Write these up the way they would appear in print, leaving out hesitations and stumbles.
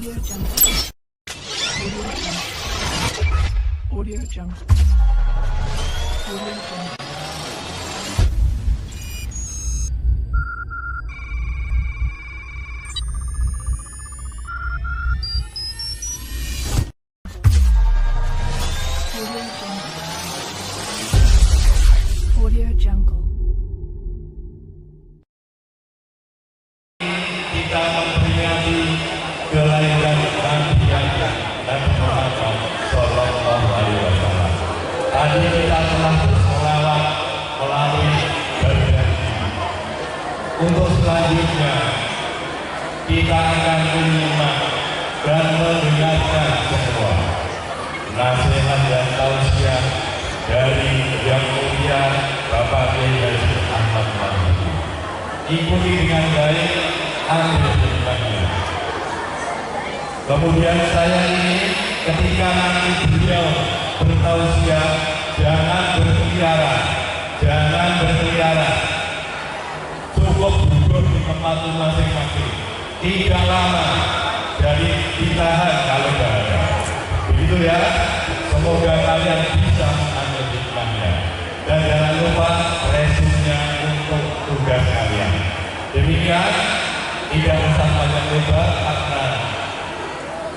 Audio Jungle. Audio Jungle. Audio Jungle. Audio Jungle. Kita memperingati kelahiran Nabi Muhammad Sallallahu Alaihi Wasallam. Tadi kita telah selawat melalui berjanji. Untuk selanjutnya kita akan menyimak dan mendengarkan semua nasihat dan tausiah dari Yang Mulia Bapak Kiai Haji Ahmad Mahyudi. Ikuti dengan baik, ambil hikmahnya. Kemudian saya ingin ketika nanti beliau bertausiah, jangan berkeliaran, cukup duduk di tempat masing-masing, tidak lama, jadi ditahan kalau tidak ada. Begitu ya, semoga kalian bisa mengambil hikmahnya. Dan jangan lupa resumnya untuk tugas kalian. Demikian, tidak usah banyak lebar karena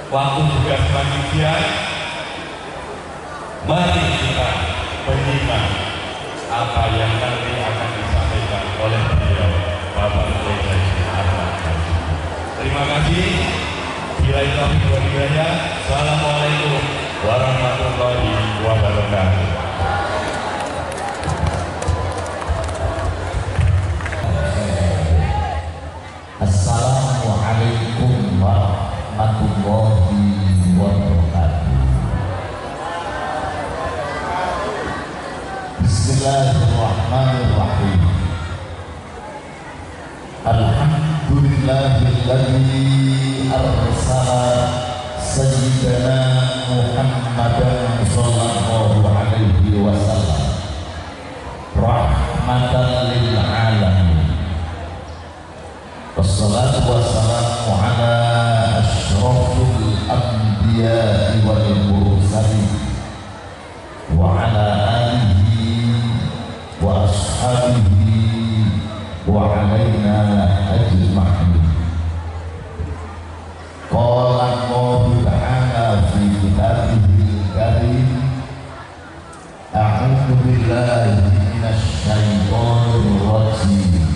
waktu juga semakin siang. Mari kita menyimak apa yang nanti akan disampaikan oleh beliau Bapak Kiai Haji Ahmad Mahyudi. Terima kasih. Bila itu Assalamualaikum warahmatullahi wabarakatuh. Assalamualaikum warahmatullahi wabarakatuh. Bismillahirrahmanirrahim. Alhamdulillahilladzi arsala sayyidana Muhammadan sallallahu alaihi wasallam rahmatan lil alamin. Wassalatu wassalamu ala asyrafil anbiya'i wal mursalin wa ala alihi wa ashabihi wa alaina ajma'in. Qala Allahu ta'ala fi kitabihil karim, a'udzu billahi minasy syaithanir rajim.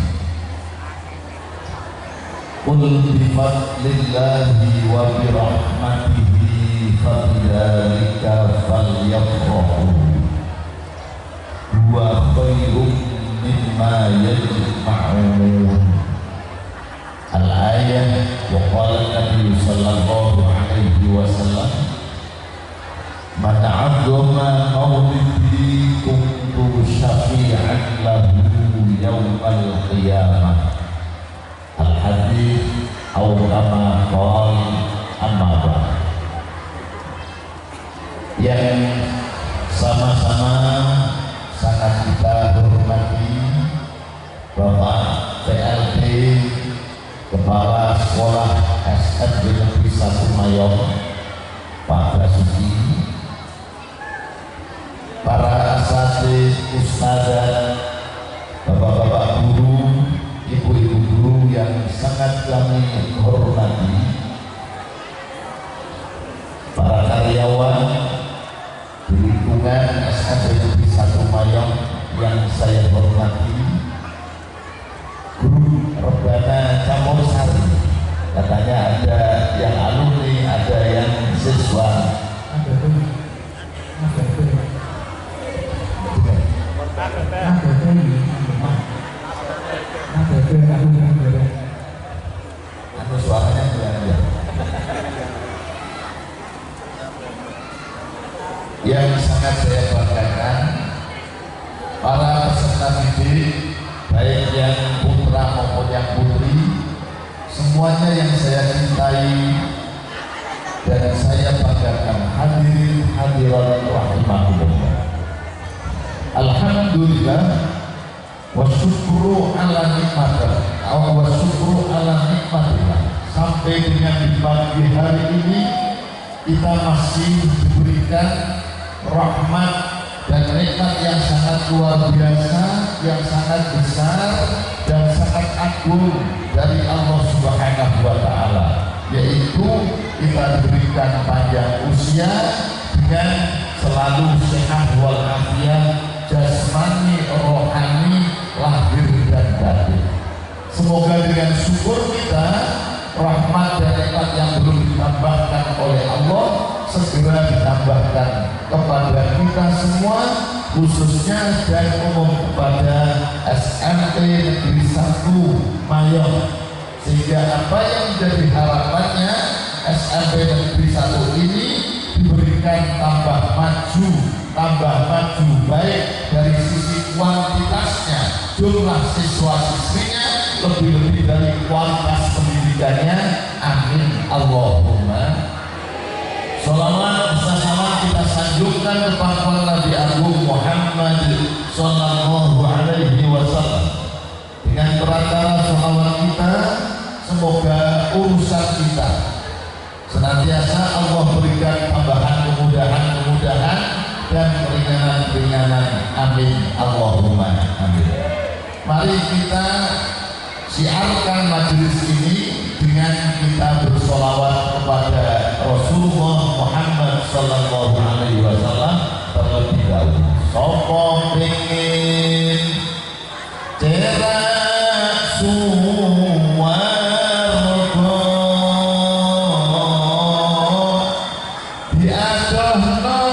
Qul bifadlillahi wa birahmatihi fabidzalika falyafrahu huwa khairum mimma yajma'un. Al-ayah. Wa qala Nabi sallallahu alaihi wasallam, man 'azzama maulidi kuntu syafi'an lahu yaumal qiyamah. Al-hadis atau kama qol amma ba'd. Yang sama-sama sangat kita hormati Bapak PLT Kepala Sekolah SMK Negeri 1 Mayong, Pak Basuki, para asatidz, ustadzah, bapak-bapak guru, ibu-ibu guru yang sangat kami hormati, para karyawan di lingkungan SMK Negeri 1 Mayong yang saya hormati, guru Rebana Camur Sari, katanya ada yang alumni, ada yang siswa, aku suaranya belanja. Yang sangat saya banggakan, para peserta didik, baik yang putra maupun yang putri, semuanya yang saya cintai dan saya banggakan, hadirin hadirat rahimahullah. Alhamdulillah wa syukru ala nikmatillah, wa syukru ala nikmatillah. sampai dengan di pagi hari ini kita masih diberikan rahmat dan nikmat yang sangat luar biasa, yang sangat besar dan sangat agung dari Allah Subhanahu wa Ta'ala, yaitu kita diberikan panjang usia dengan selalu sehat walafiat jasmani, rohani, lahir dan batin. Semoga dengan syukur kita, rahmat dan nikmat yang belum ditambahkan oleh Allah segera ditambahkan kepada kita semua, khususnya dan umum kepada SMP Negeri 1 Mayon, sehingga apa yang menjadi harapannya SMP Negeri 1 ini diberikan tambah maju baik dari sisi kuantitasnya, jumlah siswa-siswinya, lebih-lebih dari kualitas pendidikannya. Amin Allahumma. Sholawat bersama kita sanjungkan kepada Nabi Agung Muhammad Sallallahu Alaihi Wasallam. Dengan perantara sholawat kita, semoga urusan kita senantiasa Allah berikan tambahan kemudahan dan keringanan. Amin Allahumma amin. Mari kita siarkan majelis ini dengan kita bersolawat kepada Rasulullah Muhammad Sallallahu Alaihi Wasallam terlebih dahulu. Sopo pengen cerak suwarga diadohno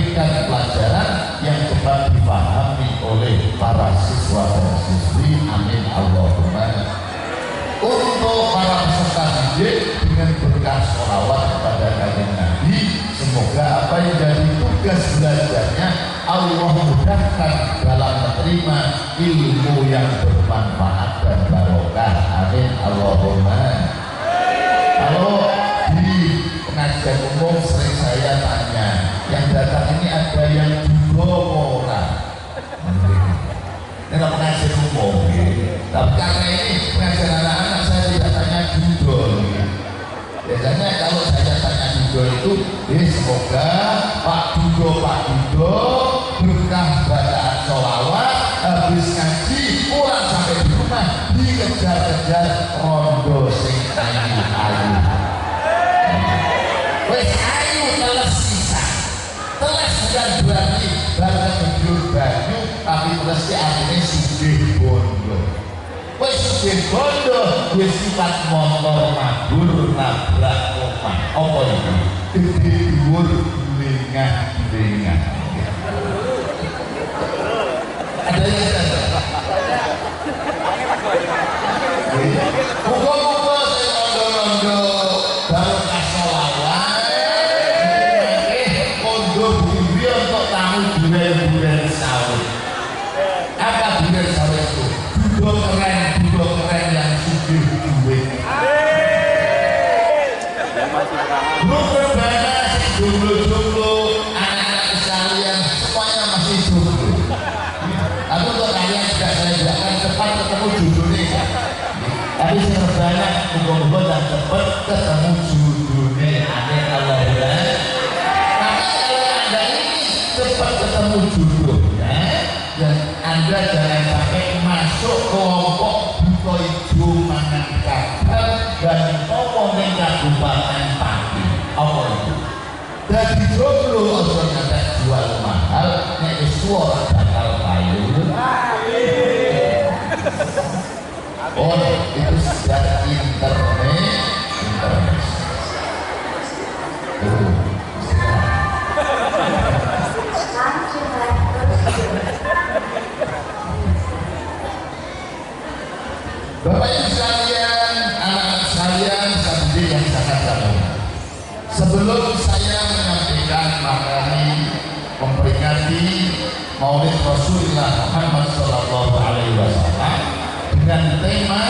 sangkana raka yen lebar lakoni dosa susulan tangan semoga Pak Dudo berkah kan berarti barang gede banyu tapi mesti artinya sugih bondo. Wis sugih bondo wis sifat motor mabur nabrak omah. Apa itu? Gede dhuwur lengah-lengah. Ada yang ada? Muga-muga saya londo-londo baru kasolawan kondo bumi untuk tamu duren-duren sawit. Apa duren sawit itu? Dudo keren yang sugih duit. Grup berbana jomblo-jomblo anak-anak sekalian semuanya masih jomblo. Tapi untuk kalian juga saya doakan cepat ketemu jodohnya ya. Tapi saya berbanyak muka-muka dan cepat ketemu jodohnya. Amin Allahumma. Tapi kalau anda ini cepat ketemu jodohnya dan anda jangan sampai masuk kelompok buka hijau mangan kabar dan ngomong yang kabupaten Pati. Apa itu? Dari jomblo ojo nyata jual mahal nek suara bakal payu. Oh, itu sudah internet. Bapak Ibu sekalian, anak-anak sekalian, sahabat yang sangat berbahagia. Sebelum saya menyampaikan materi memperingati Maulid Rasulullah Muhammad SAW dengan tema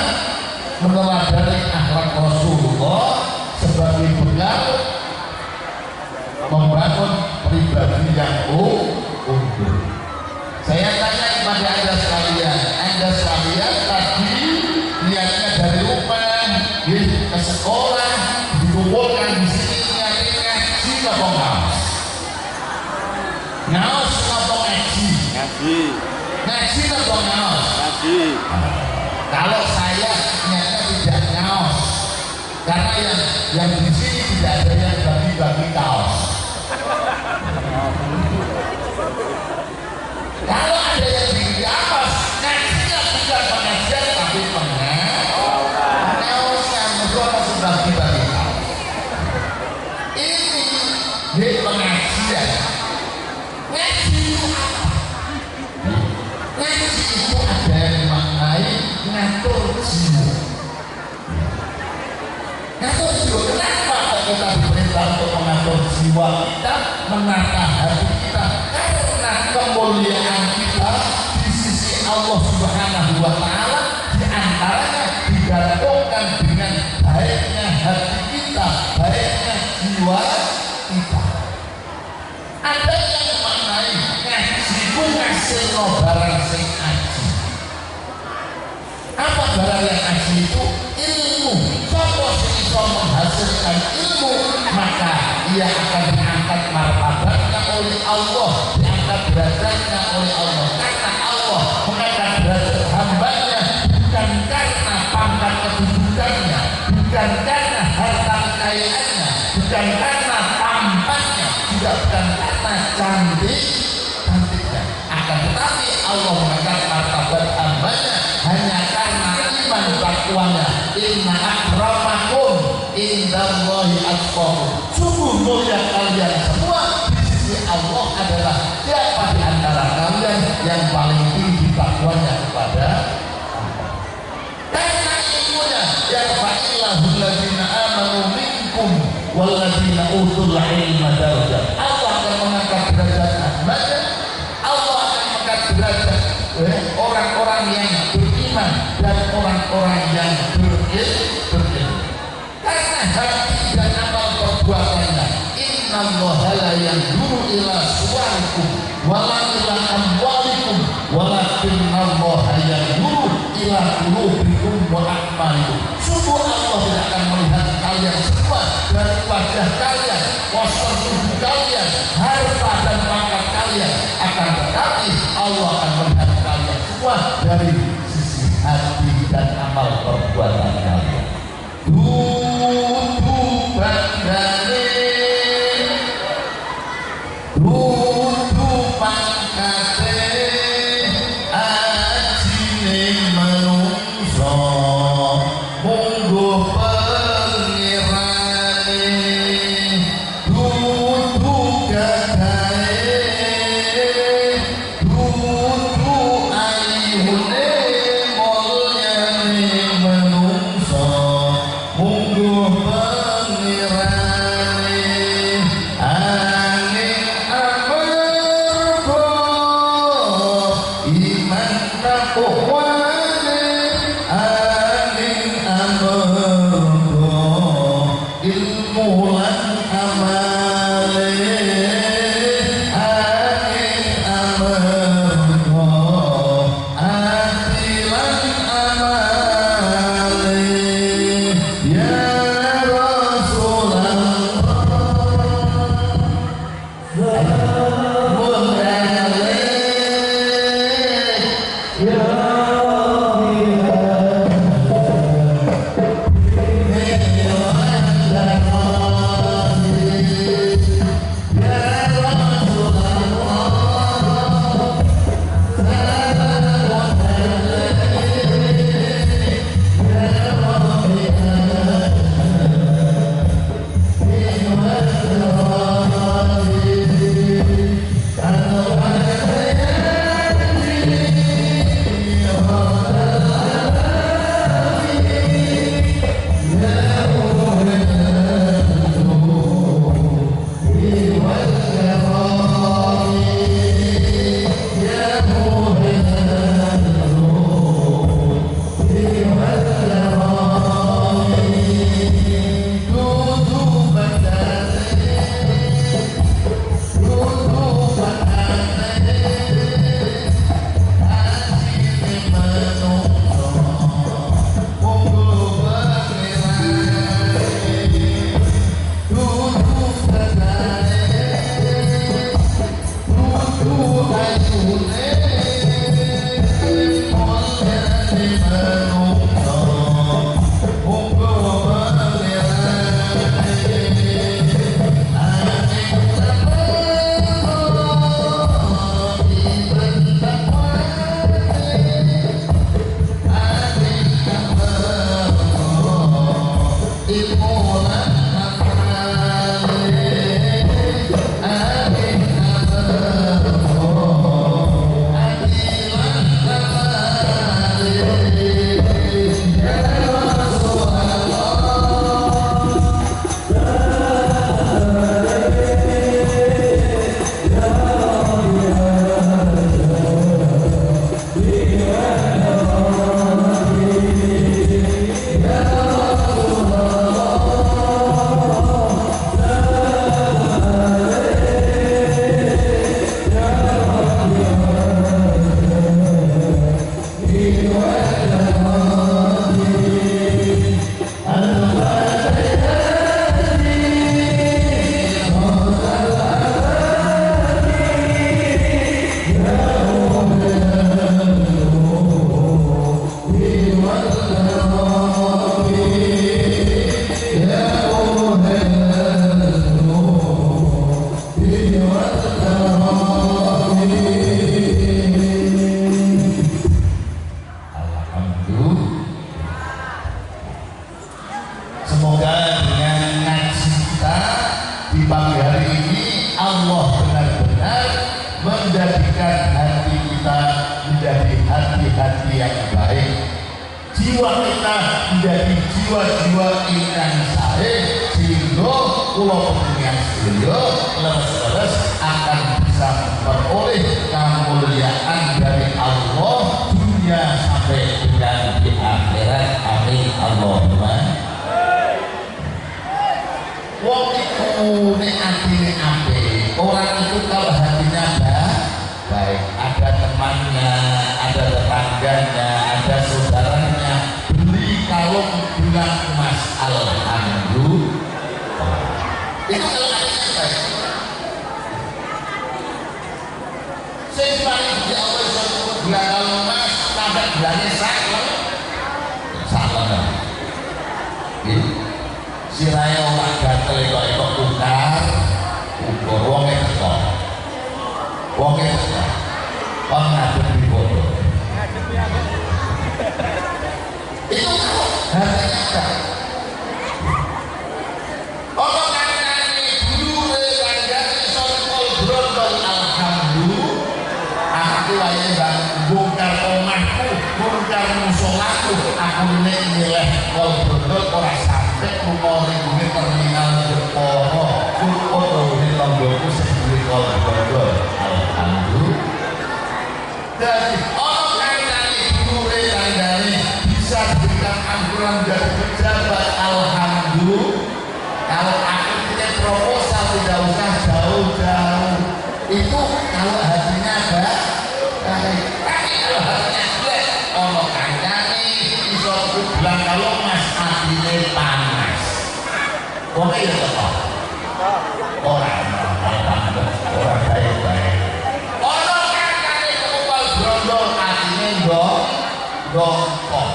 meneladani akhlak Rasulullah sebagai bekal membangun pribadi yang unggul. Saya tanya kepada anda sekalian tadi niatnya dari rumah ke sekolah dikumpulkan di sini niatnya ngaji apa ngaos? Ngaos apa ngaji? Ngaji apa ngaos? Ngaji. Kalau saya niatnya tidak ngaos, karena yang di sini tidak ada yang bagi-bagi kaos. Kalau ada yang di atas, ngajinya bukan pengajian tapi pengaosan, mereka masih bagi-bagi kaos. Ini pengajian. Ngaji itu apa? Ngaji itu ada yang maknai ngatur jiwa. Ngatur jiwa, kenapa kita diperintah untuk mengatur jiwa kita, menata hati kita? Karena kemuliaan kita di sisi Allah Subhanahu wa Ta'ala diantaranya digantungkan dengan baiknya hati kita, baiknya jiwa kita. Ada yang maknai ngaji ku ngasilno barang sing aji. Apa barang yang aji itu? Ilmu. Siapa sing bisa menghasilkan ilmu, maka ia akan diangkat martabatnya oleh Allah, diangkat derajatnya oleh Allah. Karena Allah mengangkat derajat hambanya bukan karena pangkat kedudukannya, bukan karena harta kekayaannya, bukan karena tampaknya, juga bukan karena cantiknya. Akan tetapi Allah mengangkat martabat hambanya hanya karena iman takwanya. Inna akramakum indallahi atqakum. Sungguh mulia kalian semua di sisi Allah adalah siapa di antara kalian yang paling tinggi takwanya kepada Allah. Karena ilmunya yang fa'ilahul ladzina amanu minkum walladzina utul ilma darajat. Allah akan mengangkat derajat hambanya. Allah akan mengangkat derajat orang-orang yang beriman dan orang-orang yang berilmu. Karena hati dan amal perbuatannya. Innallaha la yanzuru ila suwarikum wala ila amwalikum walakinallaha yanzuru ila qulubikum wa a'malikum. Sungguh Allah tidak akan melihat kalian semua dari wajah kalian, postur tubuh kalian, harta dan pangkat kalian, akan tetapi Allah akan melihat kalian semua dari sisi hati dan amal perbuatan kalian. Dudu bandane, dudu Semoga dengan ngaji kita di pagi hari ini Allah benar-benar menjadikan hati kita menjadi hati-hati yang baik, jiwa kita menjadi jiwa-jiwa yang baik, sehingga pulau pentingnya beliau leres-leres akan bisa memperoleh kemuliaan dari Allah dunia sampai dengan di akhirat. Amin Allahumma. Wong itu nek atine apik, orang itu kalau hatinya baik, ada temannya, ada tetangganya, ada saudaranya, beli kalung bilang emas, alhamdulillah. Itu kalau hatinya baik. Saya paling di awal suatu bilang kalung emas, sampai bilangnya salah. Siraya orang gatel kok ukar wongnya tekok kon ngadep di bodoh itu harganya ada orang kancane dulure kanjane sotol brondol alhamdulillah aku wae bang bongkar omahku bongkar musolaku aku nek nyeleh kol brondol ora sampai rumah ini terminal Jeporo foto di lomboku sendiri kol brondol alhamdulillah. Dari orang kancane dulure kanjane bisa diberikan ampunan dari pejabat alhamdulillah. Kalau aku punya proposal tidak usah jauh-jauh, itu kalau hatinya baik. Tapi kalau hatinya jelek, orang kancane iso bilang kalau mas hatinya panas. Oke ya toh? Orang baik-baik. Orang kancane kepal brondol hatinya dongkol.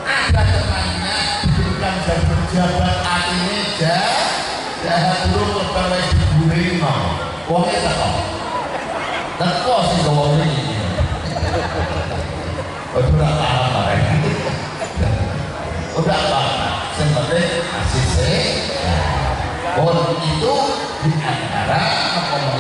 Ada temannya diberikan jadi pejabat hatinya jahat dulu lebar diburi mau. Oke toh? Teko sih gawang ini. Udah paham mereka. Udah paham. Sebenarnya masih itu di antara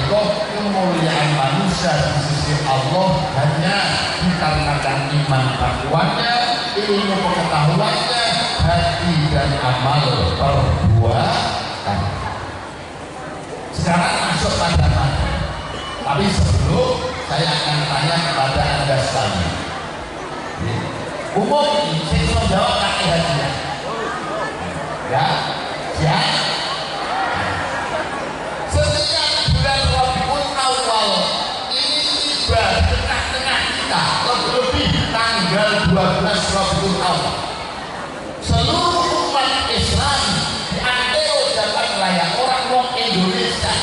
kemuliaan manusia di sisi Allah hanya dikarenakan iman takwanya, ilmu pengetahuannya, hati dan amal perbuatan. Sekarang masuk pada mana? Tapi sebelum saya akan tanya kepada Anda sekalian. Umum ini saya cuma jawab pakai hadiah. Ya, siap. Setiap bulan Rabiul Awal ini tiba di tengah-tengah kita, lebih-lebih tanggal 12 Rabiul Awal. Seluruh umat Islam di antero dapat layak orang Indonesia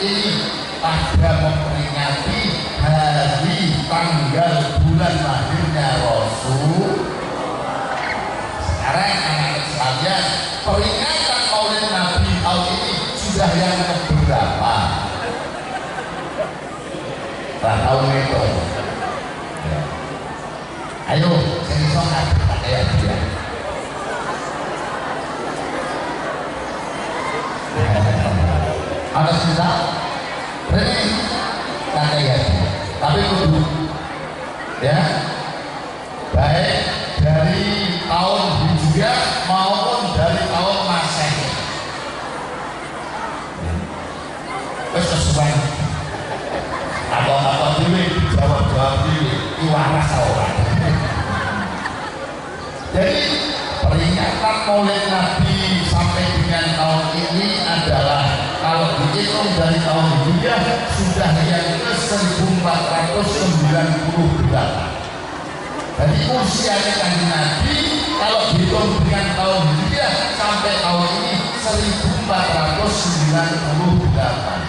ini pada memperingati hari tanggal bulan lahirnya Rasul. Sekarang anak-anak sekalian, peringatan Maulid Nabi tahun ini sudah yang keberapa? Tahun itu. Ya. Ayo, sini sokat pakai dia. Ada sisa? Ini pakai dia. Tapi kudu, ya, baik dari tahun Hijriah maupun dari tahun Masehi. Terus sesuai apa-apa dulu jawab dulu iwaras orang. Jadi peringatan Maulid Nabi sampai dengan tahun ini adalah kalau dihitung dari tahun Hijriah sudah yang ke 1498. Jadi usianya Kanjeng Nabi kalau dihitung dengan tahun Hijriah sampai tahun ini 1498.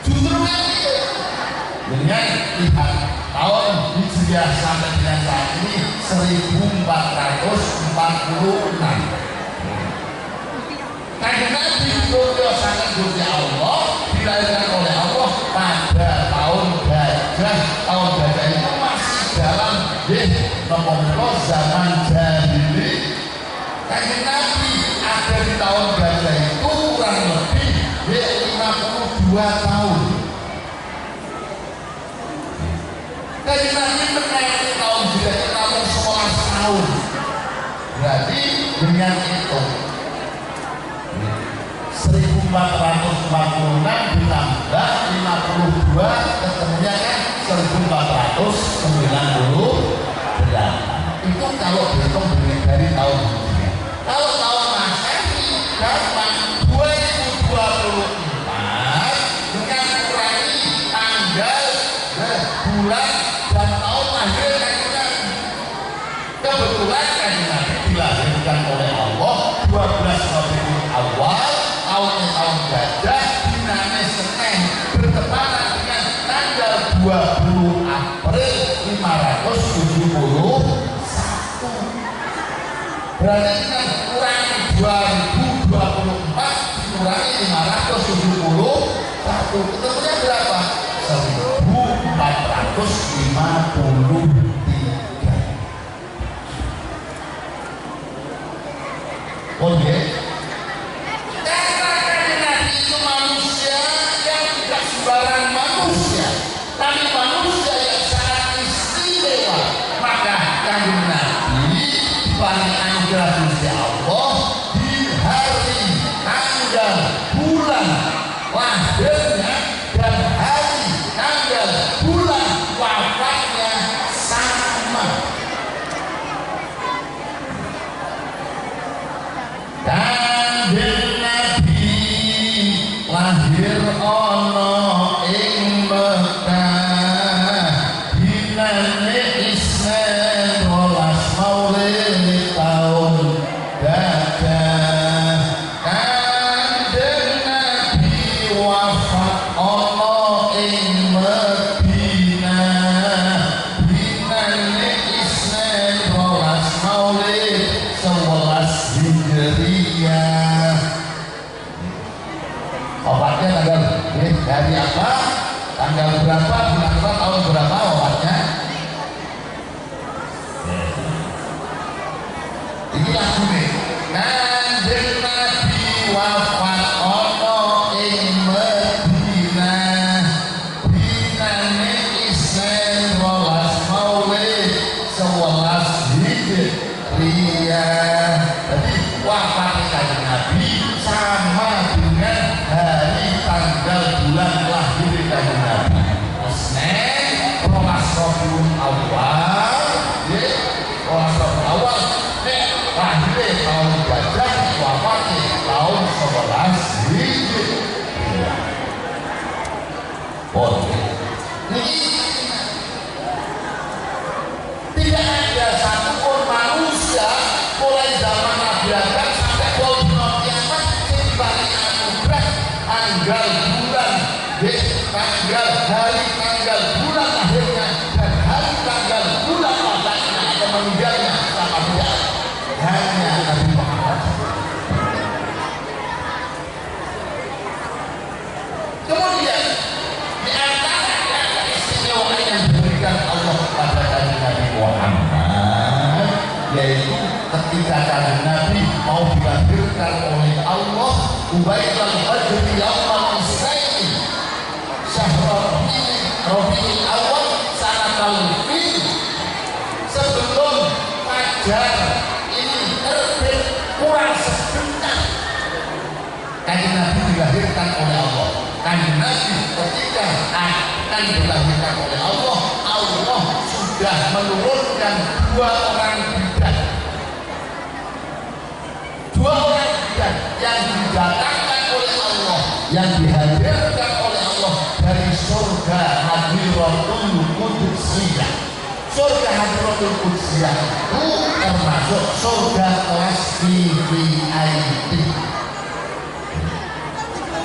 Justru nanti dengan lihat tahun Hijriah sampai dengan saat ini 1446. Kanjeng Nabi ditambah 52 ketemunya kan 1498. Itu kalau dihitung dari tahun Hijriah. Kalau tahun Masehi gampang, 2024 dengan kurangi tanggal, bulan dan tahun lahir Kanjeng Nabi. Kebetulan Kanjeng Nabi dilahirkan oleh Allah 12 Rabiul Awal, tahunnya tahun gajah, dinamai Senin, bertepatan dengan tanggal 20 April 571. Berarti kita kurangi 2024 dikurangi 571, ketemunya berapa? 1453. Oh ya, karena Nabi itu manusia yang tidak sembarang manusia, tapi manusia yang sangat istimewa. Maka Kanjeng Nabi diparingi anugerah Gusti Allah di hari, tanggal, bulan lahirnya dan hari, tanggal, bulan wafatnya sama. Kanjeng Nabi lahir ana ing Mekah dinane Isnin 12 Maulid tahun gajah. Kanjeng Nabi wafat ana ing Madinah dinane Isnin 12 Maulid 11 Hijriah. Wafatnya tanggal hari apa? Tanggal berapa? Bulan berapa? Tahun berapa wafatnya? Ini lagu nih. Kanjeng Nabi wafat ana ing Madinah dinane Isnin 12 Maulid 11 Hijriah. Jadi wafatnya Kanjeng Nabi sama dengan hari, tanggal, bulan lahir Kanjeng Nabi. Isnin 12 Rabiul Awal, Rabiul Awal. Lahir tahun gajah, wafatnya tahun 11 Hijriah. Tidak ada satupun manusia mulai zaman Nabi Adam sampai dina kiamat yang diparingi anugerah tanggal, bulan, tanggal, hari, tanggal, bulan lahirnya dan hari, tanggal, bulan wafatnya atau meninggalnya sama dia. Hanya Nabi Muhammad. Kemudian di antara keistimewaan yang diberikan Allah kepada Kanjeng Nabi Muhammad, yaitu ketika Kanjeng Nabi mau dilahirkan oleh Allah, Ubaitul Fajri Yaumal Isnaini Syahrul Rabiul Awal Sanatul Fil, sebelum fajar ini terbit kurang sebentar, Kanjeng Nabi dilahirkan oleh Allah. Kanjeng Nabi ketika akan dilahirkan oleh Allah, Allah sudah menurunkan 2 orang bidan. 2 orang bidan yang didatangkan oleh Allah, yang dihadirkan oleh Allah dari surga Hadiratul Qudsiyah. Surga Hadiratul Qudsiyah itu termasuk surga kelas VIP.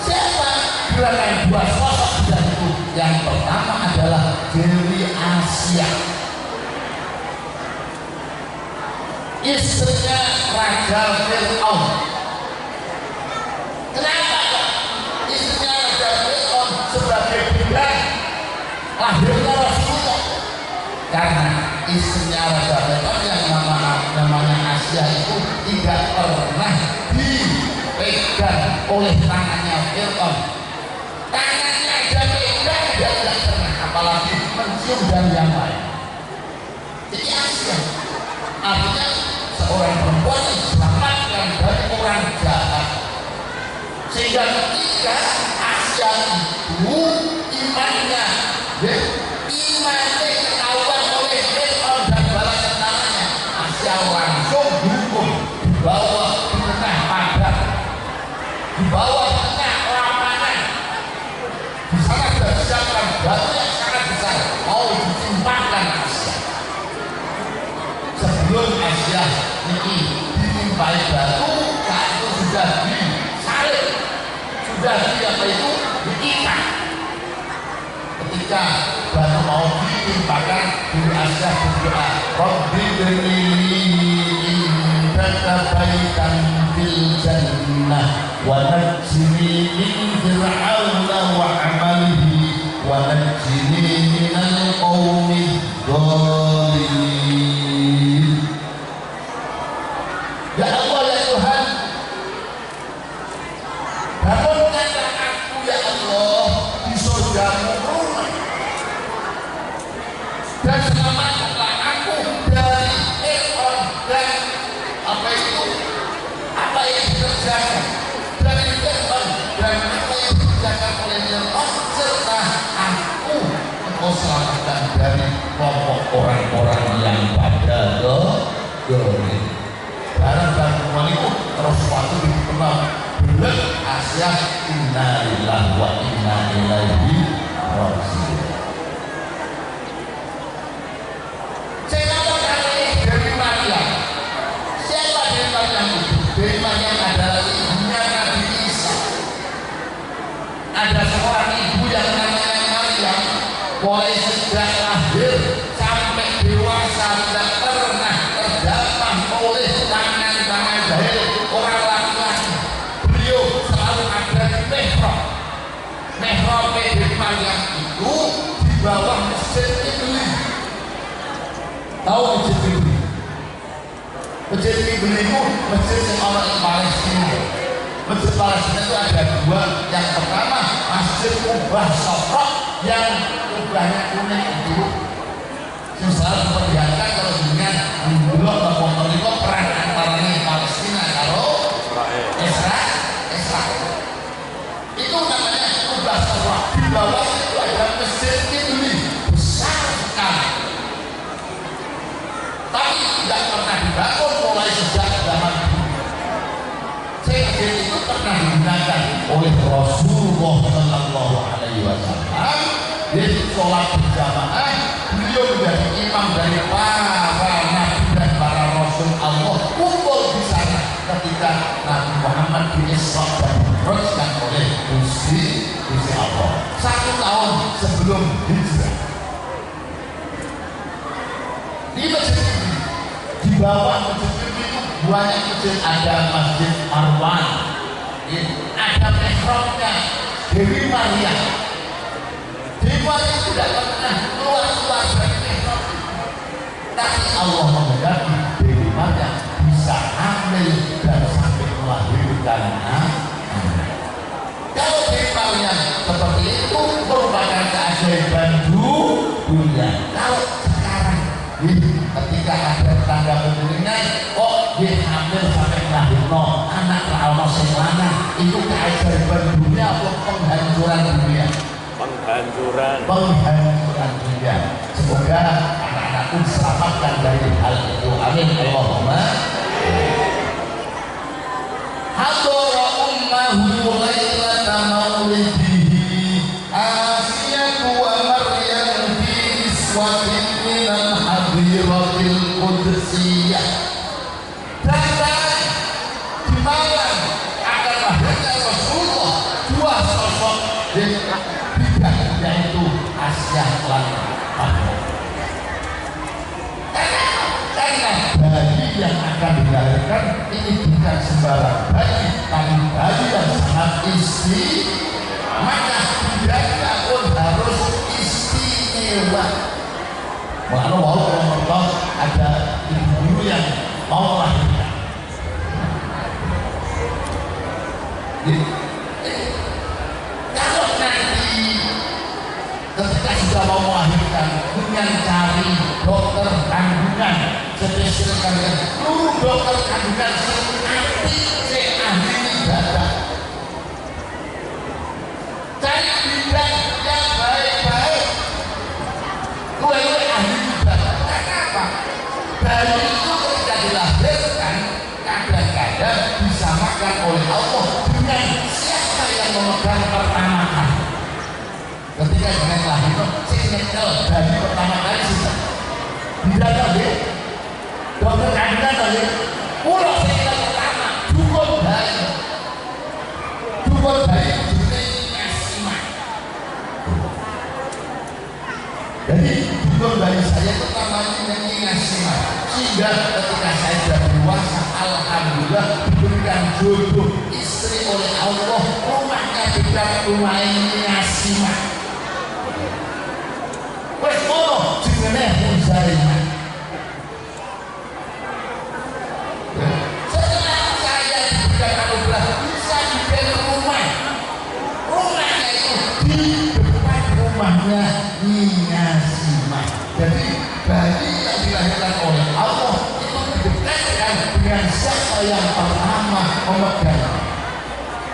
Siapa? Bilangan 2 sosok bidan itu. Yang pertama adalah Dewi Asia, istrinya Raja Fir'aun. Kenapa istrinya Raja Fir'aun sebagai bidan lahirnya Rasulullah? Karena istrinya Raja Fir'aun yang namanya Asia itu tidak pernah dipegang oleh tangannya Fir'aun. Tangannya aja pegang dia tidak pernah, apalagi mencium dan yang lain. Jadi Asia artinya seorang perempuan yang diselamatkan dari orang jahat. sehingga ketika Asia itu imannya ketahuan oleh Fir'aun dan bala tentaranya, Asia langsung dihukum, dibawa di tengah padang, dibawa di tengah lapangan. Di sana sudah disiapkan batu yang sangat besar mau ditimpakan Asia. Sebelum Asia ini ditimpai batu, saat itu sudah disalib, sudah diikat. Ketika batu mau ditimpakan, diri Asia berdoa, Rabbi bini indaka baitan fil jannah wa najjini min fir'auna wa amalihi wa najjini minal qawmi dhalimin. Ya Allah, ya Tuhan, bangunkanlah aku ya Allah di surgamu rumah, dan selamatkanlah aku dari Fir'aun dan apa yang dikerjakan dari Fir'aun dan apa yang dikerjakan oleh Fir'aun, serta aku engkau selamatkan dari kelompok orang-orang yang pada dolim. Barang bantuan itu terus waktu dikenal belum Asia, inna lillahi wa inna ilaihi raji'un. Siapa Dewi Maryam? Siapa Dewi Maryam itu? Dewi Maryam adalah ibunya Nabi Isa. Ada seorang ibu yang namanya Maryam, mulai sejak lahir sampai dewasa tidak pernah terdapat oleh tangan jahil orang laki-laki. Beliau selalu ada di mihrab. Mihrab Dewi Maryam itu di bawah masjid Iblis. Tahu masjid Iblis? Masjid Iblis itu masjid yang orang di Palestina. Masjid Palestina itu ada dua. Yang pertama Masjid Kubah Sofrok yang kubahnya kuning itu. Yang selalu diperlihatkan kalau dengan dulu atau mereka perang antara Palestina kalau Israel. Itu namanya Kubah Sofrok. Di bawah itu ada Masjid Iblis besar sekali. Tapi tidak pernah dibangun mulai sejak zaman dulu. Masjid itu pernah digunakan oleh Rasulullah Sallallahu Alaihi Wasallam. Jadi sholat berjamaah, beliau menjadi imam dari para nabi dan para rasul Allah kumpul di sana ketika Nabi Muhammad Isra dan Mi'rajkan oleh Gusti Allah 1 tahun sebelum hijrah. Di masjid ini, di bawah masjid ini itu banyak masjid, ada Masjid Marwan, ada mihrabnya Dewi Maryam. Dewi Maryam tidak pernah keluar dari mihrab, tapi Allah menghendaki Dewi Maryam bisa hamil dan sampai melahirkan anak. Kalau Dewi Maryam seperti itu merupakan keajaiban dunia. Kalau sekarang ketika ada tangga pembunuhan, dia hamil sampai melahirkan anak rano semana, itu keajaiban dunia atau penghancuran dunia? Penghancuran dunia. Semoga anak-anakku diselamatkan dari hal itu. Amin. Allahumma. Hadara ummahu lailata maulidihi Asiyatu wa Maryam fi iswatin minal hadiratil qudsiyah. Datang di malam akan lahirnya Rasulullah, dua sosok bidang, yaitu Asia lan Maryam. Karena bayi yang akan dilahirkan ini bukan sembarang bayi, tapi bayi yang sangat istimewa. Maka bidangnya pun harus istimewa. Makanya kalau ada ibu yang mau melahirkan, kalau nanti ketika sudah mau melahirkan dengan cari dokter kandungan spesialis kandungan, seluruh dokter kandungan ahli dada kan dengan lahir sing nyekel dari pertama kali sih tidak tahu ya dokter kandungan tahu ya pulau sing pertama dukun bayi jenis Ngasima. Jadi dukun bayi saya itu namanya Ngasima, sehingga ketika saya sudah dewasa alhamdulillah diberikan jodoh istri oleh Allah, rumahnya dekat rumah Ngasima. Wes ngono jenenge Huzaimah. Setelah saya diberikan anugerah bisa diberi rumahnya itu di depan rumahnya Ngasima. Jadi bayi yang dilahirkan oleh Allah itu didekatkan dengan siapa yang pertama memegang.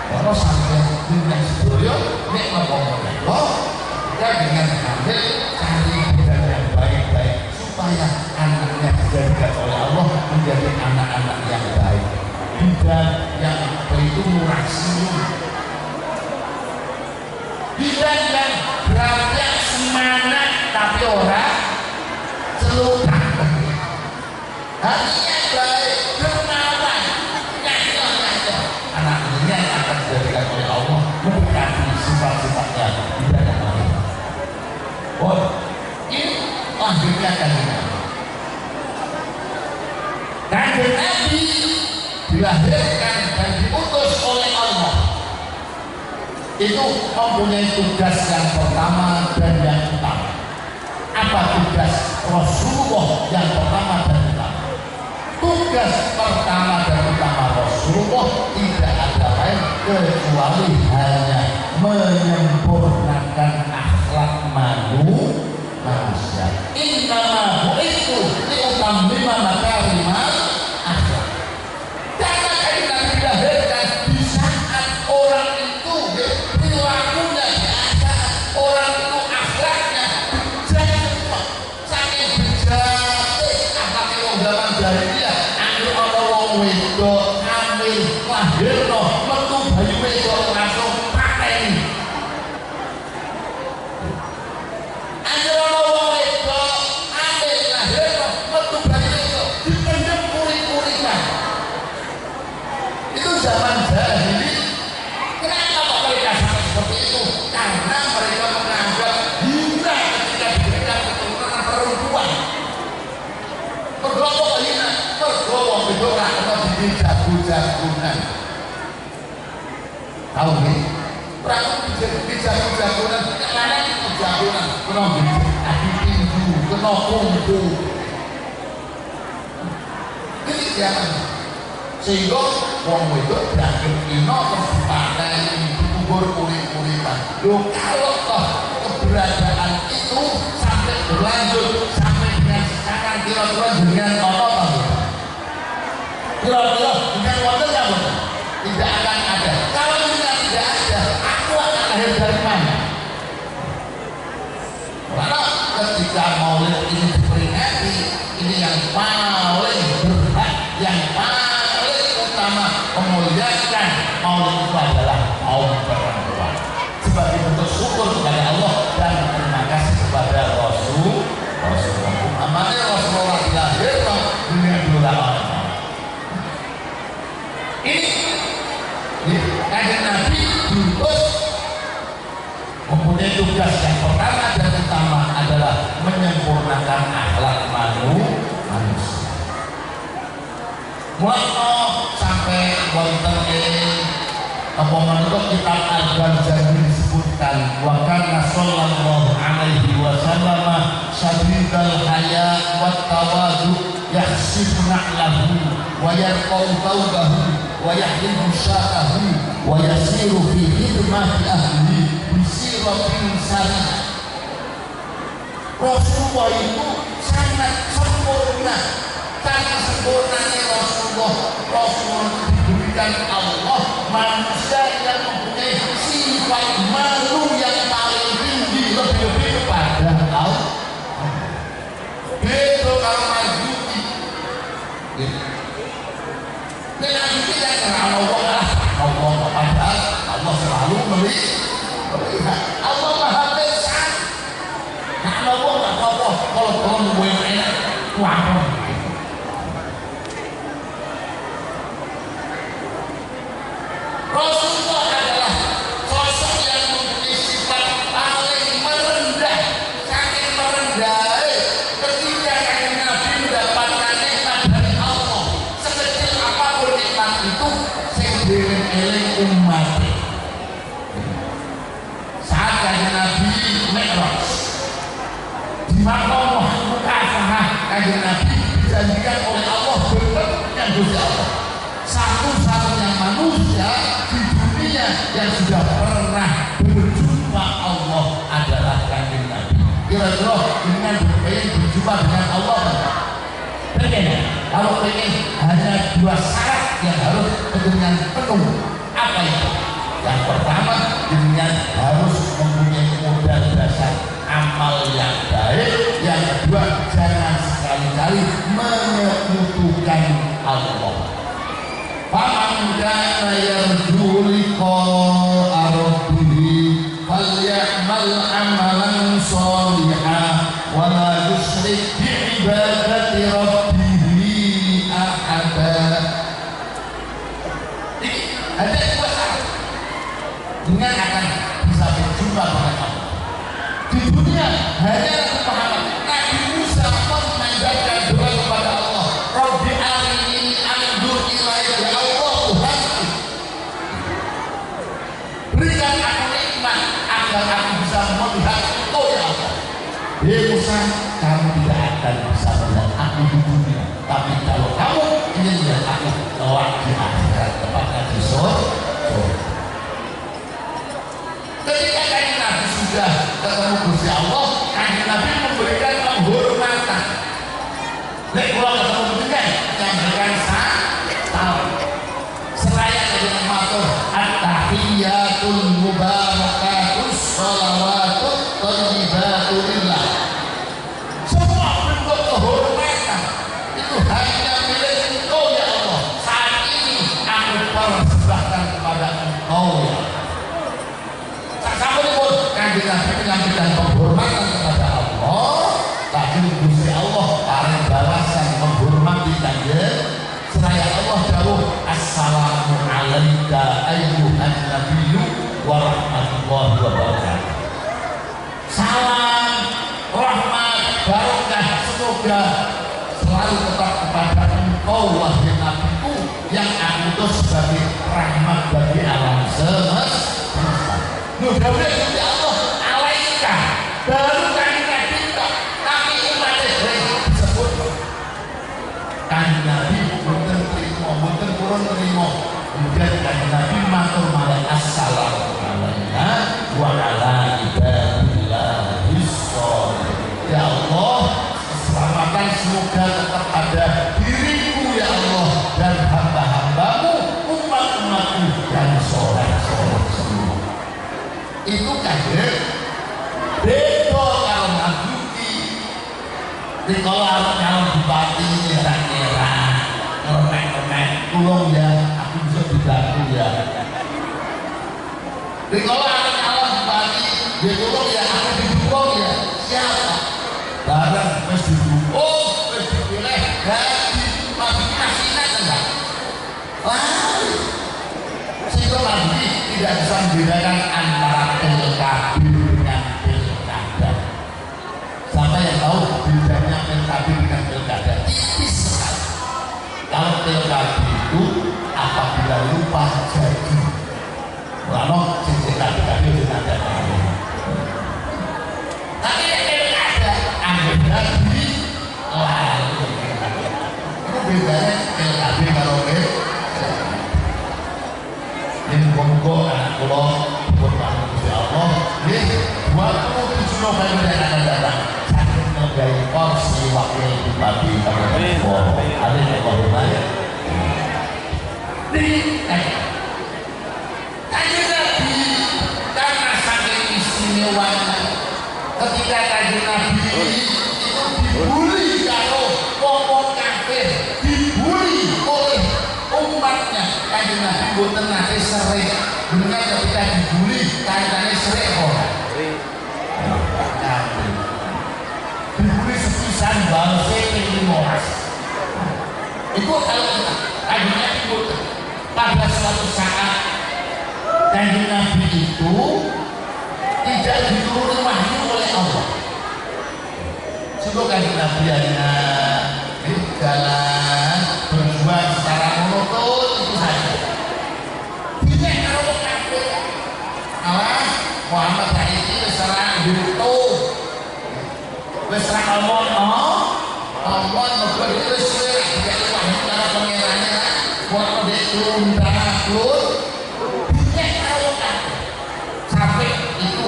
Kalau sampai dengan sedoyo nek ngomong kita dengan ambil cari bidan yang baik-baik supaya anaknya dijadikan oleh Allah menjadi anak-anak yang baik. Bidan yang itu murah senyum, bidan yang beratnya semangat tapi orang celupkan, hatinya baik, dermawan, nyata anak ini yang akan dijadikan oleh Allah mendekati sifat-sifatnya bidan yang lain. Oh, ini lahirnya Kanjeng Nabi dilahirkan dan diutus oleh Allah itu mempunyai tugas yang pertama dan yang utama. Apa tugas Rasulullah yang pertama dan utama? Tugas pertama dan utama Rasulullah tidak ada lain kecuali hanya menyempurnakan akhlak manusia. Innama bu'ithu liutammima makarimal akhlak. Karena kita dilahirkan di saat orang itu perilakunya biasa, orang itu akhlaknya bejat, saking bejat, akhlaknya wong zaman jahiliyah, angger ana wong wedok hamil lahirno metu bayi wedok langsung pateni. Angger ana wong wedok hamil lahirno metu bayi wedok dipendem kulit-kulitan. Itu zaman jahiliyah. Kenapa kok mereka sampai seperti itu? Karena mereka menganggap hina ketika diberikan keturunan perempuan. Mergo kok hina? Mergo wong wedok ora kena dijago-jagonan. Tahu nggih? Ora kena dijago-jagonan, lanang itu jagonan, kena adi tinju, kena kungfu. Ini jangan sehingga wong wedok dianggap hina terus dipateni dikubur kulit-kulitan. Loh kalau toh keberadaan itu sampai berlanjut sampai dengan sekarang kira-kira dengan apa kira-kira dengan wonten ya betul? Tidak akan ada. Kalau tidak ada, aku akan lahir dari mana? Karena ketika maulid ini diperingati, ini yang paling berhak, yang paling utama memuliakan maulid itu adalah kaum perempuan sebagai bentuk syukur kepada Allah dan terima kasih kepada Rasulullah. Amannya Rasulullah dilahirkan dengan doa. Ini Kanjeng Nabi diutus mempunyai tugas yang pertama dan utama adalah menyempurnakan akhlak manusia. Mulai sampai wonten apa menurut kitab Al-Ghazali disebutkan wa kana sallallahu alaihi wasallam syadidal haya wat tawadu yahsibu na'lahu wa yarqau thawbahu wa yahlimu syatahu wa yasiru fi khidmati ahli bisiratin sari. Rasulullah itu sangat sempurna, sangat sempurnanya Rasulullah diberikan Allah manusia yang mempunyai sifat malu yang paling tinggi, lebih-lebih kepada Allah. Itu kalau Majuki dengan itu yang Allah padahal Allah selalu melihat, Allah maha besar, kolon yang enak warung. Rasulullah adalah sosok yang mempunyai sifat paling merendah, saking merendah ketika kanjeng Nabi mendapatkan nikmat dari Allah, sekecil apapun nikmat itu sing dieling umat. Saat kanjeng Nabi Mi'raj di maqam mukafahah, kanjeng Nabi dijanjikan oleh Allah bertemu dengan Gusti Allah, satu-satunya manusia di dunia yang sudah pernah berjumpa Allah adalah kanjeng Nabi. Kira-kira dengan berjumpa dengan Allah pengen? Kalau pengen hanya dua syarat yang harus dengan penuh. Apa itu? Yang pertama, dengan harus mempunyai modal dasar amal yang baik. Yang kedua, jangan sekali-kali menyekutukan Allah. Faman kana yarju liqa'a rabbih falyamal amalan shalihan wa la yusyrik bi ibadati rabbih ahada. Ini ada dua syarat dengan akan bisa berjumpa dengan Allah. Di dunia hanya pemahaman Nabi Musa pun mengajarkan doa kepada Allah, Rabbi arini andur ilaika, ya Allah Tuhanku, berikan aku nikmat agar aku bisa melihat Engkau ya Allah. Hei Musa, kamu tidak akan bisa melihat aku di dunia, tapi kalau kamu ingin melihat aku kelak di akhirat, tepatnya di surga. Ketika kanjeng Nabi sudah ketemu Gusti Allah, kanjeng Nabi memberikan penghormatan. Nek kula ketemu dengan memberikan salam. Seraya dengan matur at-tahiyatul mubarakatus shalawatut thayyibatul lillah. Semua bentuk kehormatan itu hanya milik Engkau ya Allah. Saat ini aku persembahkan kepada Engkau ya Allah. Sampai pun kanjeng Nabi menyampaikan penghormatan kepada Allah, tapi Gusti Allah paling balasan menghormati kanjeng seraya Allah dawuh assalamu alaika ayyuhan nabiyyu wa rahmatullahi wa barakatuh. Salam, rahmat, barokah semoga selalu tetap kepada Engkau wahai Nabiku yang aku utus sebagai rahmat bagi alam semesta. Mudah-mudahan ya Allah alaika baru kanjeng Nabi tapi umat disebut kanjeng Nabi boten trimo, boten purun trimo. Kemudian kanjeng Nabi matur malih assalamu alaina wa ala ibadillahis sholihin. Ya Allah, keselamatan semoga tetap ada diriku ya Allah dan hamba-hambamu, umat-umatmu dan soleh-soleh semua. Itu kanjeng beda kalau ngabuki di kalau calon bupati nyerang-nyerang ngeremek-remek tolong ya aku bisa dibantu ya. Di kalau calon bupati dia tolong ya aku didukung ya. Siapa? Barang wis didukung wis dipilih jadi masih ingat enggak? Wah, sehingga nanti tidak bisa membedakan antara PKB dengan pilkada. Siapa yang tahu bedanya PKB dengan pilkada? Tipis sekali. Kalau PKB itu apabila lupa jadi, kalau PKB itu ada tahu. Tapi pilkada ambil lagi lalu. Itu bedanya PKB kalau ini monggo anak kula berpaling Gusti Allah nggih 27 November yang akan datang saking nggawe porsi wakil bupati Kabupaten Amin Allahumma kanjeng Nabi karena saking istimewanya ketika kanjeng Nabi itu dibully karo wong kafir, dibully oleh umatnya. Kanjeng Nabi boten nate serik. Bener ketika dibully kaitannya serik ora? Dibully Itu kalau kita tadinya ikut pada suatu saat Kanjeng Nabi itu tidak diturunkan wahyu oleh Allah. Sebab Kanjeng Nabi hanya jalan berjuang secara monoton itu saja. Tidak kalau kafir Allah Muhammad saiki wis ora yuto. Wis ora omong mergo wis tidak wahyu karo pangerane kok ndek turun sampai itu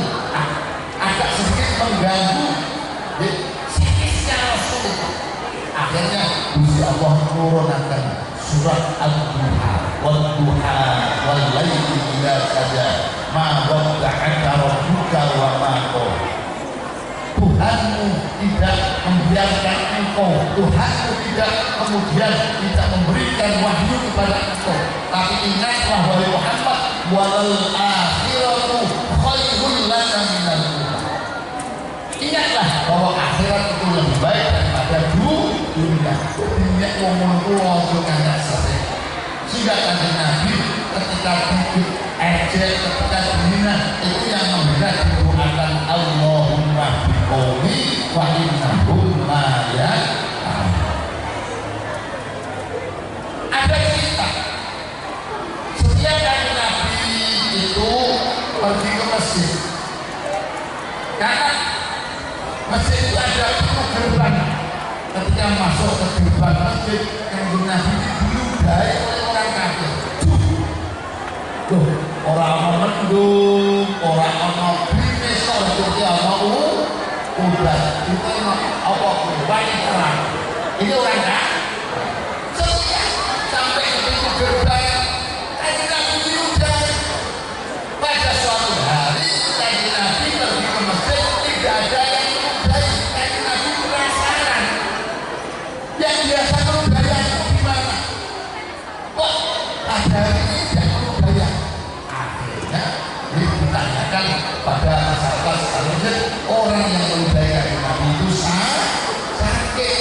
agak sedikit mengganggu psikisnya Rasul. Akhirnya Gusti Allah menurunkan surat Al-Duha wal-duha wal-laili idza saja ma wadda'aka rabbuka wa ma qala. Tuhanmu tidak membiarkan engkau, Tuhanmu tidak kemudian tidak memberikan wahyu kepada engkau, tapi ingatlah wahai Muhammad, walal akhiratu khairul laka minal ula. Ingatlah bahwa akhirat itu lebih baik daripada dunia. Dunia ngomong langsung anak sering. Sehingga Kanjeng Nabi ketika hidup ejek, ketika dihina, itu yang membela didoakan Allahumma biqawmi wa innahum la ya'lamun. Ada cerita setiap Kanjeng Nabi itu pergi ke masjid, karena masjid itu ada gerbang. Ketika masuk ke gerbang masjid, Kanjeng Nabi diludahi oleh orang kafir. Tuh, orang mendung, orang krimis, orang Turki, orang udah itu apa banyak orang. Ini orang kafir. Setiap sampai ke pintu gerbang, Kanjeng Nabi diludahi. Pada suatu hari, Kanjeng Nabi pergi ke masjid, tidak ada yang meludahi. Kanjeng Nabi penasaran. Yang biasa meludahi itu gimana? Kok ada ini tidak meludahi? Akhirnya ditanyakan pada masyarakat sekalian, orang yang meludahi Kanjeng Nabi itu sakit.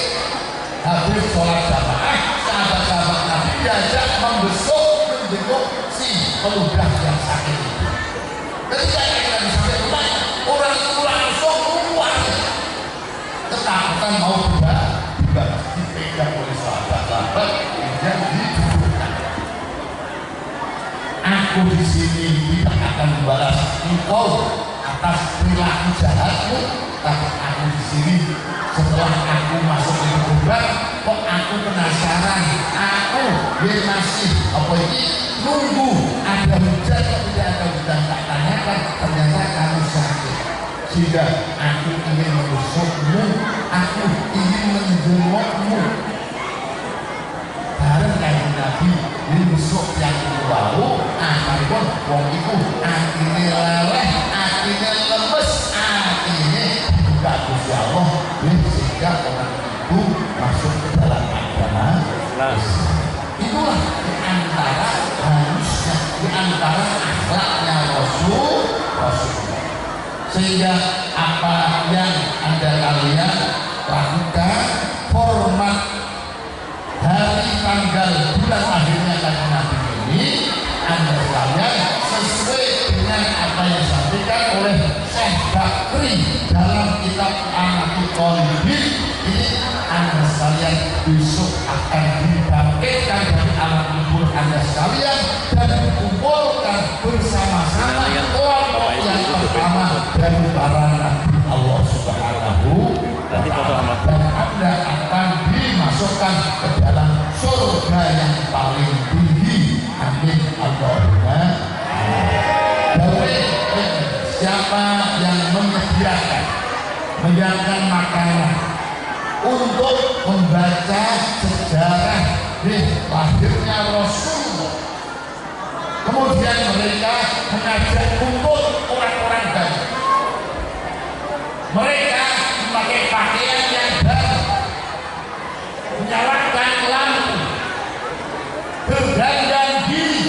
Habis sholat jamaah, sahabat-sahabat Nabi diajak menjenguk si peludah yang sakit itu. Ketika Kanjeng Nabi sampai rumah, orang itu langsung keluar, ketakutan mau dipegang oleh sahabat-sahabat yang didudukkan. Aku di sini tidak akan membalas engkau atas perilaku jahatmu, tapi aku di sini setelah aku masuk ke gerbang, kok aku penasaran, aku masih apa ini nunggu ada hujan, tidak ada hujan, tak tanyakan, ternyata kamu sakit. Sehingga aku ingin menusukmu, aku ingin menjengukmu. Bareng Kanjeng Nabi ini besok yang bau, amaripun wong iku atine leleh, atine lemes, atine buka Gusti Allah, sehingga orang itu masuk ke dalam agama Islam. Itulah diantara harusnya, diantara akhlaknya Rasulullah. Sehingga apa yang Anda kalian lakukan, format hari tanggal bulan akhirnya Kanjeng Nabi ini, Anda sekalian sesuai dengan apa yang disampaikan oleh Syekh Bakri dalam kitab Anatul Qalbin ini, Anda sekalian besok akan dibangkitkan dari alam kubur Anda sekalian dan dikumpulkan bersama-sama kelompok yang pertama dari para nabi Allah Subhanahu wa ta'ala, dan Anda akan dimasukkan ke dalam surga yang paling tinggi. Amin Allahumma. Dari siapa yang menyediakan makanan untuk membaca sejarah lahirnya Rasulullah, kemudian mereka mengajak kumpul orang-orang baik, mereka memakai pakaian yang baru, menyalakan lampu, berdandan diri,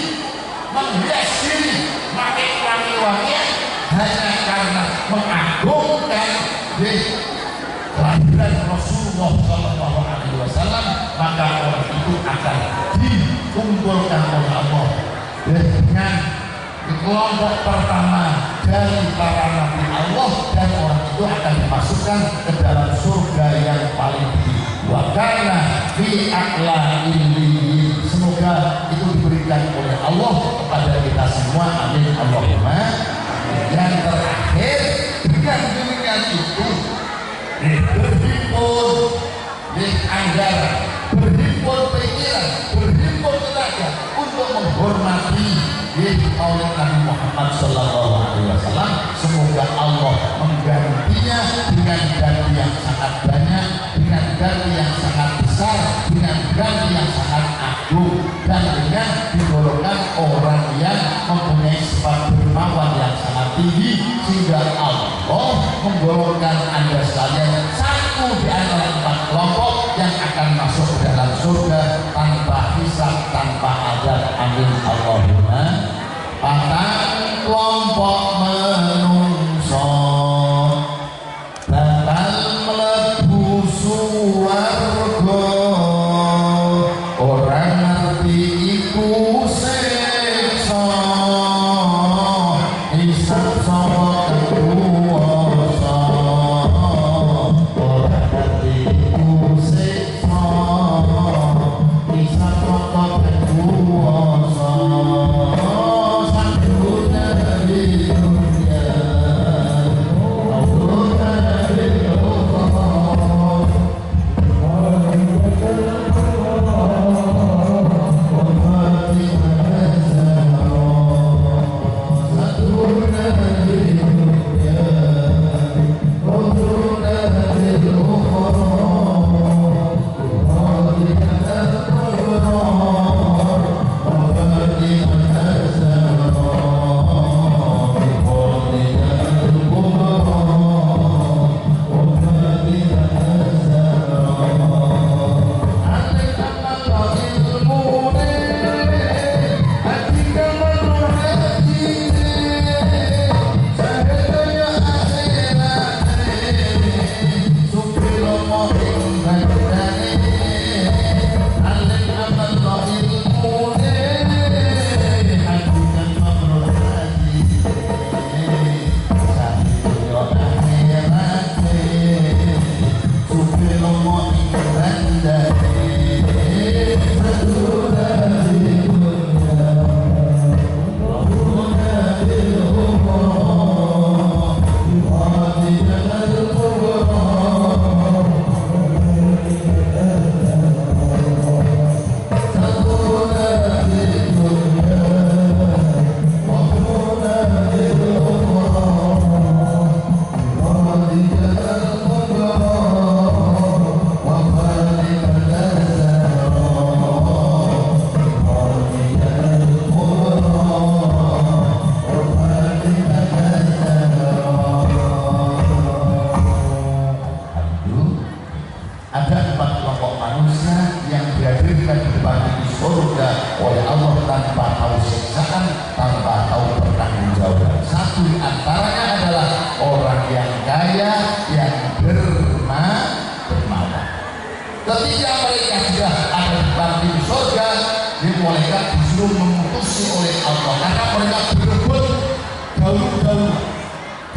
menghias diri, memakai wangi-wangian hanya karena mengagungkan kelahiran Rasulullah SAW maka orang itu akan dikumpulkan oleh Allah dengan kelompok pertama dari para nabi Allah, dan orang itu akan dimasukkan ke dalam surga yang paling tinggi. Wa kana fi a'la illiyin. Semoga itu diberikan oleh Allah kepada kita semua, amin Allahumma. Yang terakhir, dengan demikian itu berhimpun anggaran, berhimpun pikiran, berhimpun tenaga untuk menghormati Maulid Nabi Muhammad Sallallahu Alaihi Wasallam. Semoga Allah menggantinya dengan ganti yang sangat banyak, dengan ganti yang sangat besar, dengan ganti yang sangat agung, dan dengan digolongkan orang yang mempunyai sifat dermawan yang sangat tinggi, sehingga Allah menggolongkan Anda sekalian satu di antara 4 kelompok yang akan masuk ke dalam surga tanpa hisab, tanpa adab, amin Allahumma. Patang kelompok menungso bakal mlebu swarga, orang ngerti iku siksa, hisab sapa kuwasa, orang ngerti iku siksa, hisab sapa kuwasa. Ketika mereka sudah ada di bangkit di surga, malaikat disuruh memutusi oleh Allah karena mereka berebut dahulu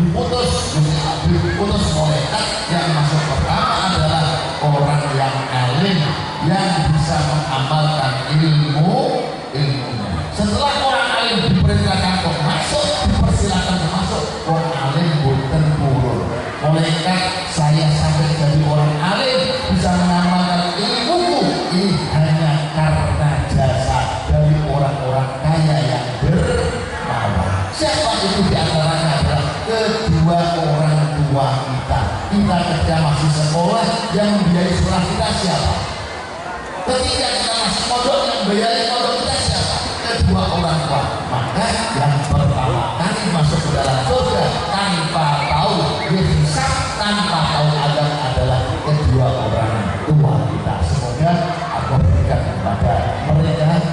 diputus malaikat. Yang masuk pertama adalah orang yang alim, yang bisa mengamalkan ilmunya. Setelah orang alim diperintahkan kok masuk, dipersilakan masuk, orang alim boten purun. Malaikat, saya sampai jadi orang alim, bisa mengamalkan ilmuku, ini hanya karena jasa dari orang-orang kaya yang dermawan. Siapa itu diantaranya? Adalah kedua orang tua kita. Kita ketika masih sekolah, yang membiayai sekolah kita siapa? Ketika kita masih pondok, yang membiayai pondok kita siapa? Kedua orang tua. Maka yang pertama kali masuk ke dalam surga tanpa tahu hisab, tanpa tahu adab adalah kedua orang tua kita. Semoga Allah berikan kepada mereka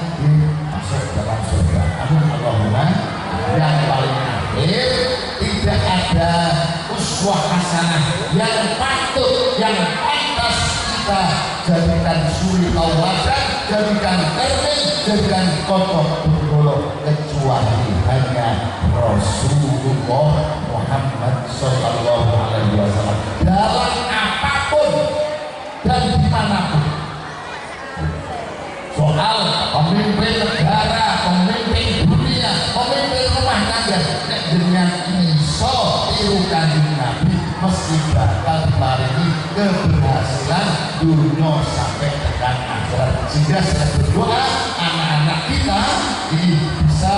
masuk dalam surga. Amin Allahumma. Yang paling akhir, tidak ada uswah hasanah yang patut, yang pantas kita jadikan suri tauladan, jadikan cermin, jadikan kotok bergolok, kecuali hanya Rasulullah Muhammad Sallallahu Alaihi Wasallam dalam apapun dan dimanapun. Soal pemimpin negara, pemimpin dunia, pemimpin rumah tangga dengan iso tiru Kanjeng Nabi mesti bakal diparingi keberhasilan dunia sampai tekan akhirat. Sehingga saya berdoa anak-anak kita ini bisa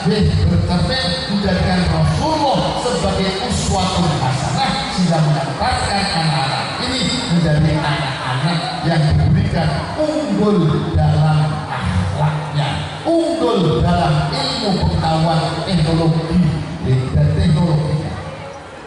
bercermin menjadikan Rasulullah sebagai uswatun hasanah, sehingga mengantarkan anak-anak ini menjadi anak-anak yang diberikan unggul dalam akhlaknya, unggul dalam ilmu pengetahuan teknologi dan teknologinya,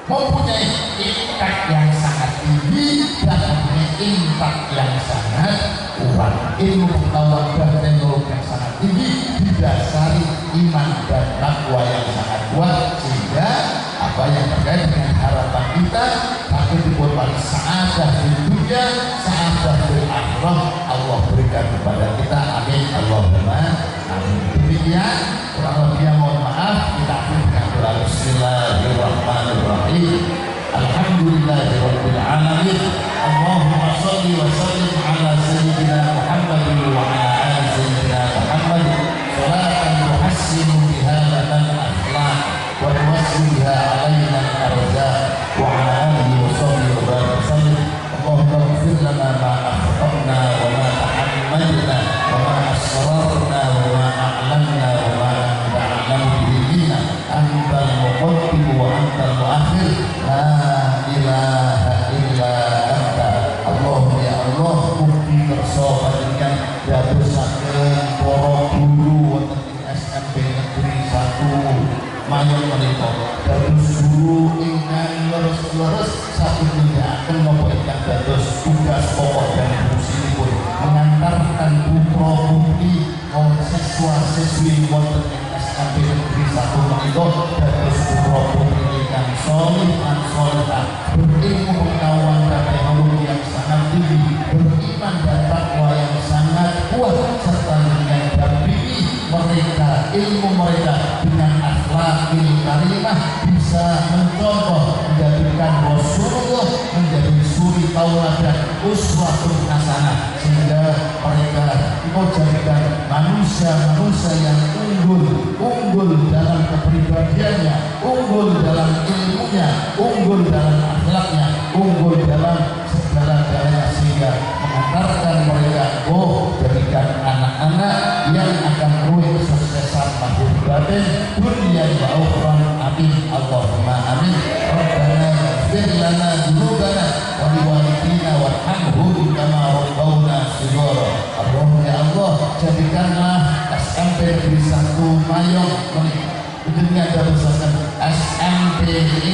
mempunyai impact yang sangat tinggi dan mempunyai impact yang sangat kuat. Ilmu pengetahuan dan teknologi yang sangat tinggi didasari iman dan takwa yang sangat kuat, sehingga apa yang terkait dengan harapan kita tapi dibuat sa'adah di dunia, sa'adah di akhirat Allah berikan kepada kita. Amin Allahumma amin. Demikian kurang lebihnya mohon maaf. Kita akhiri dengan doa Bismillahirrahmanirrahim. Alhamdulillahirabbil alamin. Allahumma shalli wa sallim ala sayyidina Muhammadin wa ala ali sayyidina Muhammad salatan tuhassinu biha lana al-akhlaq wa tuwassi biha alaina al-arzaq wa ala alihi wa sahbihi wa sallam. Allahumma ighfir lana ma akhtana wa ma tahammalna wa ma asrarna wa ma a'lanna wa ma anta a'lamu bihi minna antal muqaddim wa antal muakhir la ilaha illa anta. Allahumma ya Allah mugi kersa panjenengan dadosaken para guru wonten ing SMP Negeri 1 Mayon menika dados guru ingkang leres-leres saged nindakaken napa ingkang dados tugas pokok dan fungsinipun mengantarkan putra-putri siswa-siswi wonten ing SMP Negeri 1 menika dados putra-putri ingkang saleh lan salehah, berilmu pengetahuan dan teknologi yang sangat tinggi, beriman dan takwa yang sangat kuat, serta dengan dampingi mereka, ilmu mereka dengan akhlakil karimah bisa mencontoh menjadikan Rasulullah menjadi suri tauladan, uswatun hasanah, sehingga mereka menjadikan manusia-manusia yang unggul dalam kepribadiannya, unggul dalam ilmunya, unggul dalam akhlaknya, unggul dalam segala-galanya, sehingga mengantarkan mereka jadikan anak-anak yang akan meruih kesuksesan lahir batin dunia wa ukhra. Amin Allahumma amin. Rabbana ighfir lana dzunubana wa liwalidina warhamhum kama rabbawna shighara. Allahumma ya Allah, jadikanlah SMP Negeri 1 Mayon dengan dadosaken SMP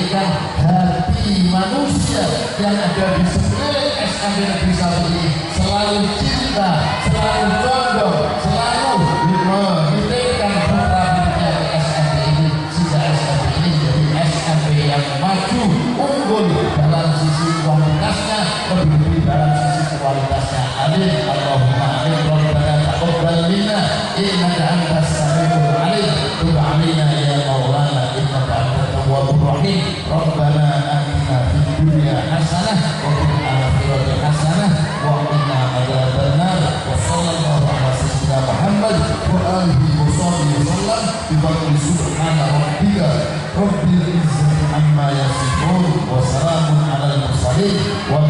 ikan hati manusia yang ada di sekeliling SMP Negeri 1 ini selalu cinta, selalu condong, selalu menitipkan putra-putrinya ke SMP ini, sehingga SMP ini menjadi SMP yang maju, unggul dalam sisi kualitasnya, lebih dalam sisi kualitasnya. Amin Allahumma amin. Rabbana taqabbal minna innaka antas samiul alim, tub alaina ya maulana innaka antat tawwabur rahim. Rabbana atina fid dunya hasanah wa fil akhirati hasanah wa qina adzabannar. Wa sallallahu ala sayyidina Muhammad wa alihi wa sahbihi wasallam bi fadli subhana rabbika rabbil izzati amma yasifun wa salamun alal mursalin wa